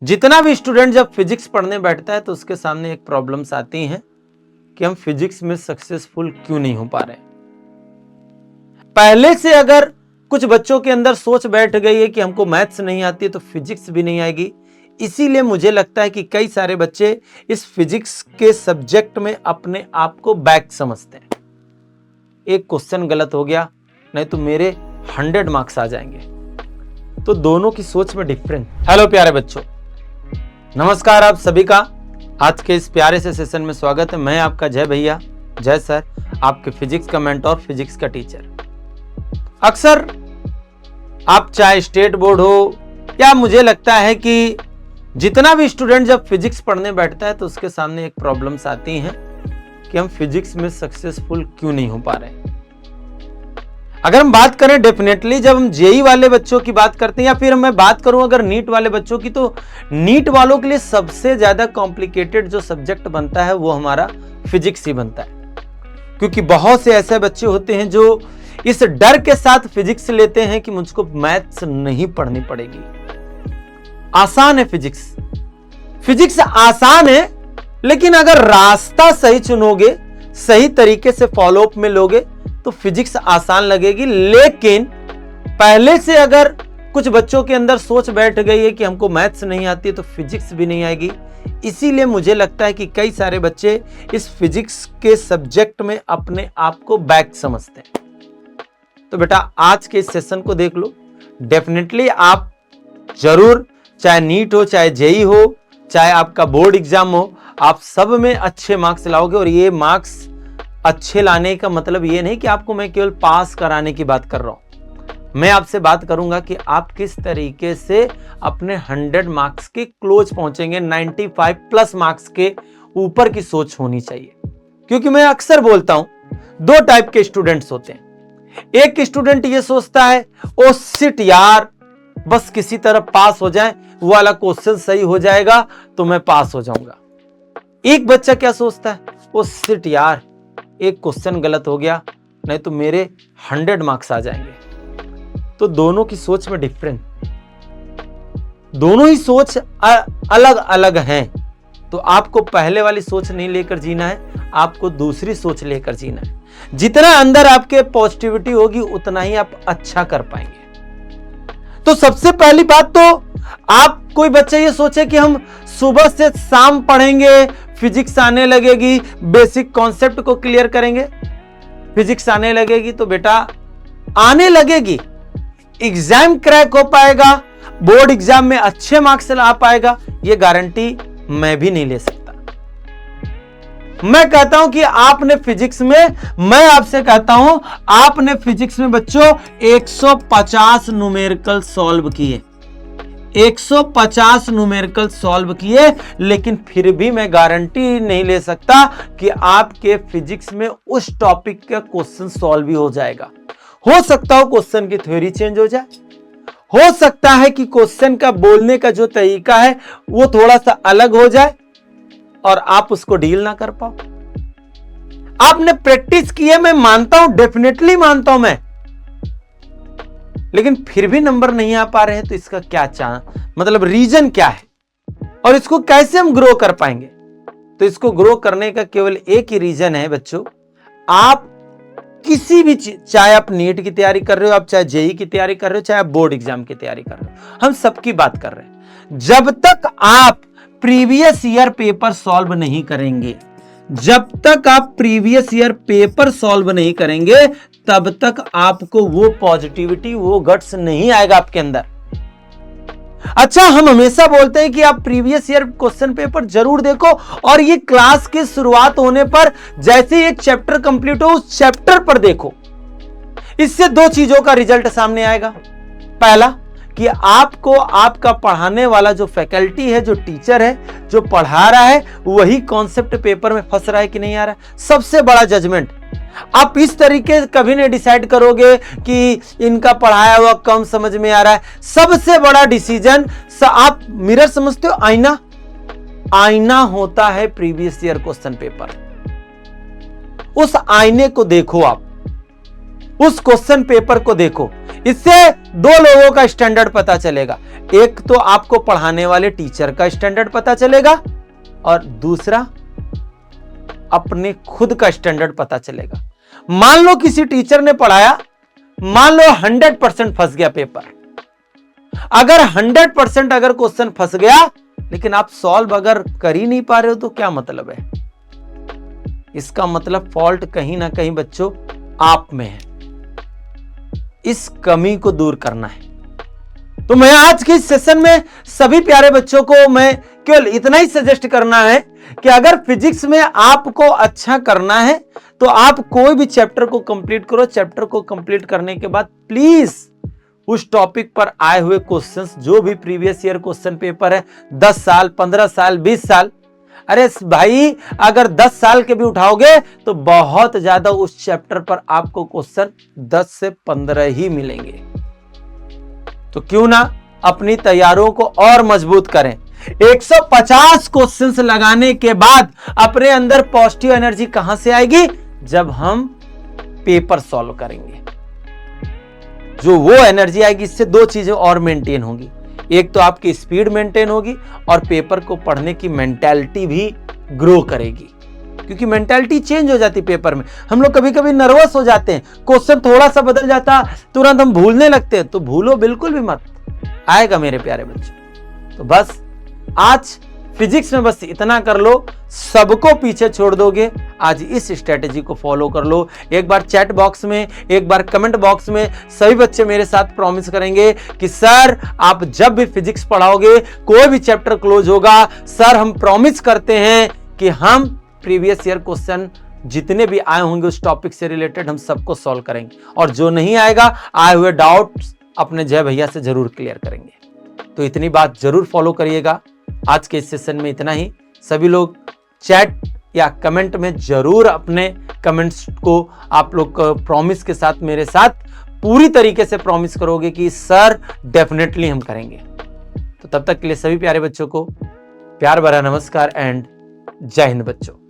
जितना भी स्टूडेंट जब फिजिक्स पढ़ने बैठता है तो उसके सामने एक प्रॉब्लम्स आती हैं कि हम फिजिक्स में सक्सेसफुल क्यों नहीं हो पा रहे। पहले से अगर कुछ बच्चों के अंदर सोच बैठ गई है कि हमको मैथ्स नहीं आती है तो फिजिक्स भी नहीं आएगी, इसीलिए मुझे लगता है कि कई सारे बच्चे इस फिजिक्स के सब्जेक्ट में अपने आप को बैक समझते हैं। एक क्वेश्चन गलत हो गया नहीं तो मेरे 100 मार्क्स आ जाएंगे, तो दोनों की सोच में डिफरेंस। हेलो प्यारे बच्चों, नमस्कार। आप सभी का आज के इस प्यारे से सेशन में स्वागत है। मैं आपका जय भैया, जय सर, आपके फिजिक्स का मेंटोर, फिजिक्स का टीचर। अक्सर आप चाहे स्टेट बोर्ड हो या मुझे लगता है कि जितना भी स्टूडेंट जब फिजिक्स पढ़ने बैठता है तो उसके सामने एक प्रॉब्लम्स आती हैं कि हम फिजिक्स में सक्सेसफुल क्यों नहीं हो पा रहे। अगर हम बात करें डेफिनेटली जब हम जेई वाले बच्चों की बात करते हैं या फिर मैं बात करूं अगर नीट वाले बच्चों की, तो नीट वालों के लिए सबसे ज्यादा कॉम्प्लिकेटेड जो सब्जेक्ट बनता है वो हमारा फिजिक्स ही बनता है, क्योंकि बहुत से ऐसे बच्चे होते हैं जो इस डर के साथ फिजिक्स लेते हैं कि मुझको मैथ्स नहीं पढ़नी पड़ेगी। आसान है फिजिक्स, फिजिक्स आसान है, लेकिन अगर रास्ता सही चुनोगे, सही तरीके से फॉलो अप में लोगे तो फिजिक्स आसान लगेगी। लेकिन पहले से अगर कुछ बच्चों के अंदर सोच बैठ गई है कि हमको मैथ्स नहीं आती है तो फिजिक्स भी नहीं आएगी, इसीलिए मुझे लगता है कि कई सारे बच्चे इस फिजिक्स के सब्जेक्ट में अपने आप को बैक समझते हैं। तो बेटा आज के इस सेशन को देख लो, डेफिनेटली आप जरूर, चाहे नीट हो, चाहे जेई हो, चाहे आपका बोर्ड एग्जाम हो, आप सब में अच्छे मार्क्स लाओगे। और ये मार्क्स अच्छे लाने का मतलब ये नहीं कि आपको मैं केवल पास कराने की बात कर रहा हूं। मैं आपसे बात करूंगा कि आप किस तरीके से अपने 100 मार्क्स के क्लोज पहुंचेंगे। 95 प्लस मार्क्स के ऊपर की सोच होनी चाहिए, क्योंकि मैं अक्सर बोलता हूं दो टाइप के स्टूडेंट्स होते हैं। एक स्टूडेंट ये सोचता है ओ शिट यार, बस किसी तरह पास हो जाए, वो वाला क्वेश्चन सही हो जाएगा तो मैं पास हो जाऊंगा। एक बच्चा क्या सोचता है, ओ शिट यार, एक क्वेश्चन गलत हो गया नहीं तो मेरे 100 मार्क्स आ जाएंगे। तो दोनों की सोच में डिफरेंस, दोनों ही सोच अलग अलग हैं। तो आपको पहले वाली सोच नहीं लेकर जीना है, आपको दूसरी सोच लेकर जीना है। जितना अंदर आपके पॉजिटिविटी होगी उतना ही आप अच्छा कर पाएंगे। तो सबसे पहली बात तो आप, कोई बच्चा ये सोचे कि हम सुबह से शाम पढ़ेंगे, फिजिक्स आने लगेगी, बेसिक कॉन्सेप्ट को क्लियर करेंगे, फिजिक्स आने लगेगी। तो बेटा आने लगेगी, एग्जाम क्रैक हो पाएगा, बोर्ड एग्जाम में अच्छे मार्क्स ला पाएगा, ये गारंटी मैं भी नहीं ले सकता। मैं कहता हूं कि आपने फिजिक्स में, मैं आपसे कहता हूं आपने फिजिक्स में बच्चों 150 न्यूमेरिकल सॉल्व किए, 150 न्यूमेरिकल सॉल्व किए, लेकिन फिर भी मैं गारंटी नहीं ले सकता कि आपके फिजिक्स में उस टॉपिक का क्वेश्चन सॉल्व भी हो जाएगा। हो सकता हो क्वेश्चन की थ्योरी चेंज हो जाए, हो सकता है कि क्वेश्चन का बोलने का जो तरीका है वो थोड़ा सा अलग हो जाए और आप उसको डील ना कर पाओ। आपने प्रैक्टिस की है, मैं मानता हूं, डेफिनेटली मानता हूं मैं, लेकिन फिर भी नंबर नहीं आ पा रहे हैं, तो इसका क्या मतलब रीजन क्या है और इसको कैसे हम ग्रो कर पाएंगे। तो इसको ग्रो करने का केवल एक ही रीजन है बच्चों, आप किसी भी चीज, चाहे आप नीट की तैयारी कर रहे हो, आप चाहे जेई की तैयारी कर रहे हो, चाहे आप बोर्ड एग्जाम की तैयारी कर रहे हो, हम सबकी बात कर रहे हैं। जब तक आप प्रीवियस ईयर पेपर सॉल्व नहीं करेंगे, जब तक आप प्रीवियस ईयर पेपर सॉल्व नहीं करेंगे, तब तक आपको वो पॉजिटिविटी, वो गट्स नहीं आएगा आपके अंदर। अच्छा, हम हमेशा बोलते हैं कि आप प्रीवियस ईयर क्वेश्चन पेपर जरूर देखो, और ये क्लास की शुरुआत होने पर जैसे ही एक चैप्टर कंप्लीट हो उस चैप्टर पर देखो। इससे दो चीजों का रिजल्ट सामने आएगा। पहला कि आपको आपका पढ़ाने वाला जो फैकल्टी है, जो टीचर है, जो पढ़ा रहा है, वही कॉन्सेप्ट पेपर में फंस रहा है कि नहीं आ रहा है। सबसे बड़ा जजमेंट आप इस तरीके से कभी नहीं डिसाइड करोगे कि इनका पढ़ाया हुआ कम समझ में आ रहा है। सबसे बड़ा डिसीजन, आप मिरर समझते हो, आईना, आईना होता है प्रीवियस ईयर क्वेश्चन पेपर। उस आईने को देखो, आप उस क्वेश्चन पेपर को देखो। इससे दो लोगों का स्टैंडर्ड पता चलेगा। एक तो आपको पढ़ाने वाले टीचर का स्टैंडर्ड पता चलेगा और दूसरा अपने खुद का स्टैंडर्ड पता चलेगा। मान लो किसी टीचर ने पढ़ाया, मान लो 100% फंस गया पेपर। अगर 100% अगर क्वेश्चन फंस गया लेकिन आप सॉल्व अगर कर ही नहीं पा रहे हो तो क्या मतलब है? इसका मतलब फॉल्ट कहीं ना कहीं बच्चों आप में है। इस कमी को दूर करना है। तो मैं आज के इस सेशन में सभी प्यारे बच्चों को मैं केवल इतना ही सजेस्ट करना है कि अगर फिजिक्स में आपको अच्छा करना है तो आप कोई भी चैप्टर को कंप्लीट करो। चैप्टर को कंप्लीट करने के बाद प्लीज उस टॉपिक पर आए हुए क्वेश्चंस, जो भी प्रीवियस ईयर क्वेश्चन पेपर है, 10 साल, 15 साल, 20 साल, अरे भाई अगर 10 साल के भी उठाओगे तो बहुत ज्यादा उस चैप्टर पर आपको क्वेश्चन 10 से 15 ही मिलेंगे। तो क्यों ना अपनी तैयारियों को और मजबूत करें। 150 क्वेश्चंस लगाने के बाद अपने अंदर पॉजिटिव एनर्जी कहां से आएगी? जब हम पेपर सॉल्व करेंगे। जो वो एनर्जी आएगी, इससे दो चीजें और मेंटेन होंगी। एक तो आपकी स्पीड मेंटेन होगी और पेपर को पढ़ने की मेंटालिटी भी ग्रो करेगी, क्योंकि मेंटालिटी चेंज हो जाती पेपर में। हम लोग कभी कभी नर्वस हो जाते हैं, क्वेश्चन थोड़ा सा बदल जाता तुरंत हम भूलने लगते हैं। तो भूलो बिल्कुल भी मत, आएगा मेरे प्यारे बच्चों। तो बस आज फिजिक्स में बस इतना कर लो, सबको पीछे छोड़ दोगे। आज इस स्ट्रेटेजी को फॉलो कर लो। एक बार चैट बॉक्स में, एक बार कमेंट बॉक्स में सभी बच्चे मेरे साथ प्रॉमिस करेंगे कि सर आप जब भी फिजिक्स पढ़ाओगे, कोई भी चैप्टर क्लोज होगा, सर हम प्रॉमिस करते हैं कि हम प्रीवियस ईयर क्वेश्चन जितने भी आए होंगे उस टॉपिक से रिलेटेड हम सबको सॉल्व करेंगे, और जो नहीं आएगा, आए हुए डाउट्स अपने जय भैया से जरूर क्लियर करेंगे। तो इतनी बात जरूर फॉलो करिएगा। आज के इस सेशन में इतना ही। सभी लोग चैट या कमेंट में जरूर अपने कमेंट्स को आप लोग प्रॉमिस के साथ मेरे साथ पूरी तरीके से प्रॉमिस करोगे कि सर डेफिनेटली हम करेंगे। तो तब तक के लिए सभी प्यारे बच्चों को प्यार भरा नमस्कार एंड जय हिंद बच्चों।